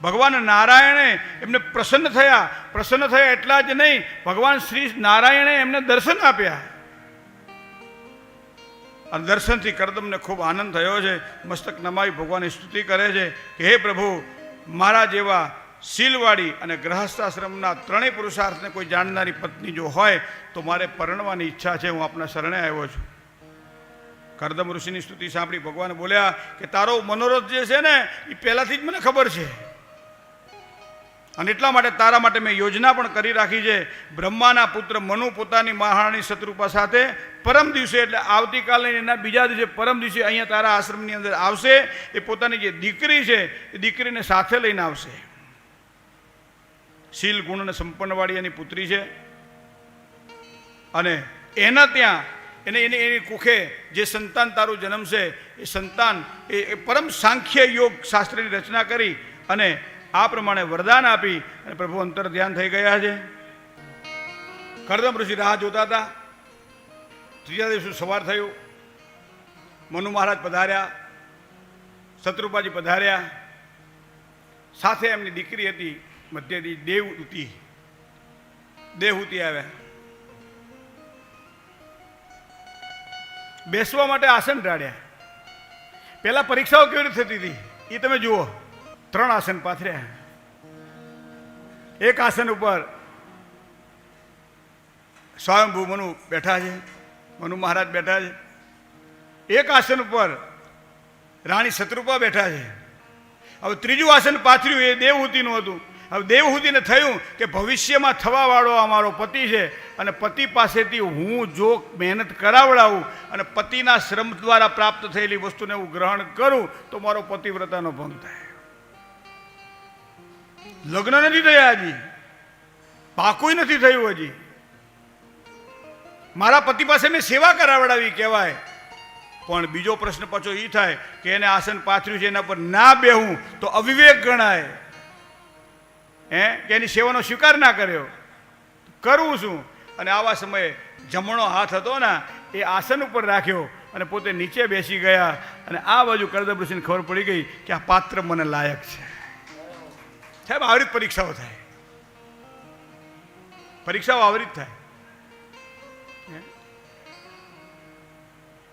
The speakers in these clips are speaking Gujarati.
ભગવાન નારાયણે એમને પ્રસન્ન થયા એટલા જ નહીં, ભગવાન શ્રી નારાયણે એમને દર્શન આપ્યા. અને દર્શનથી કરદમને ખૂબ આનંદ થયો છે. મસ્તક નમાવી ભગવાનની સ્તુતિ કરે છે કે હે પ્રભુ, મારા જેવા શીલવાળી અને ગ્રહસ્થાશ્રમના ત્રણેય પુરુષાર્થને કોઈ જાણનારી પત્ની જો હોય તો મારે પરણવાની ઈચ્છા છે, હું આપના શરણે આવ્યો છું. કરદમ ઋષિની સ્તુતિ સાંભળી ભગવાન બોલ્યા કે તારો મનોરથ જે છે ને એ પહેલાથી જ મને ખબર છે, અને એટલા માટે તારા માટે મેં યોજના પણ કરી રાખી છે. બ્રહ્માના પુત્ર મનુ પોતાની મહારાણી શત્રુપા સાથે પરમ દિવસે, એટલે આવતીકાલે એના બીજા દિવસે પરમ દિવસે અહીંયા તારા આશ્રમની અંદર આવશે. એ પોતાની જે દીકરી છે એ દીકરીને સાથે લઈને આવશે. શીલ ગુણ અને સંપન્નવાળી એની પુત્રી છે, અને એના ત્યાં એની કુખે જે સંતાન તારું જન્મશે એ સંતાન એ પરમ સાંખ્ય યોગ શાસ્ત્રની રચના કરી અને આ પ્રમાણે વરદાન આપી અને પ્રભુ અંતર ધ્યાન થઈ ગયા છે. કરદમ ઋષિ રાહ જોતા હતા. ત્રીજા દિવસે સવાર થયું, મનુ મહારાજ પધાર્યા, શત્રુપાજી પધાર્યા, સાથે એમની દીકરી હતી મધ્યથી દેવહૂતિ આવ્યા. બેસવા માટે આસન ઢાળ્યા. પહેલા પરીક્ષાઓ કેવી રીતે થતી હતી એ તમે જુઓ. 3 આસન પાથર્યા. એક આસન ઉપર સ્વયંભૂ મનુ બેઠા છે, મનુ મહારાજ બેઠા છે. એક આસન ઉપર રાણી શત્રુપા બેઠા છે. હવે ત્રીજું આસન પાથર્યું એ દેવહૂતિનું હતું. હવે દેવહૂતિને થયું કે ભવિષ્યમાં થવાવાળો અમારો પતિ છે, અને પતિ પાસેથી હું જો મહેનત કરાવડાવું અને પતિના શ્રમ દ્વારા પ્રાપ્ત થયેલી વસ્તુને હું ગ્રહણ કરું તો મારો પતિવ્રતાનો ભંગ થાય. લગ્ન નથી થયા હજી, પાકું નથી થયું હજી. મારા પતિ પાસે મેં સેવા કરાવડાવી કહેવાય. પણ બીજો પ્રશ્ન પાછો એ થાય કે એને આસન પાથર્યું છે એના પર ના બેહું તો અવિવેક ગણાય. કે એની સેવાનો સ્વીકાર ના કર્યો, કરવું શું? અને આવા સમયે જમણો હાથ હતો ને એ આસન ઉપર રાખ્યો અને પોતે નીચે બેસી ગયા. અને આ બાજુ કરદમ ઋષિને ખબર પડી ગઈ કે આ પાત્ર મને લાયક છે. સાહેબ, આવી રીતે પરીક્ષાઓ થાય, પરીક્ષાઓ આવી રીતે થાય.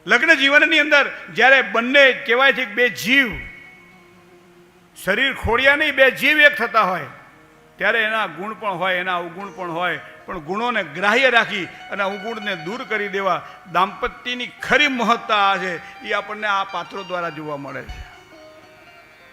લગ્ન જીવનની અંદર જ્યારે બંને કહેવાય છે કે બે જીવ શરીર ખોડિયા નહીં, બે જીવ એક થતા હોય ત્યારે એના ગુણ પણ હોય, એના અવગુણ પણ હોય, પણ ગુણોને ગ્રાહ્ય રાખી અને અવગુણને દૂર કરી દેવા દાંપત્યની ખરી મહત્તા છે એ આપણને આ પાત્રો દ્વારા જોવા મળે છે.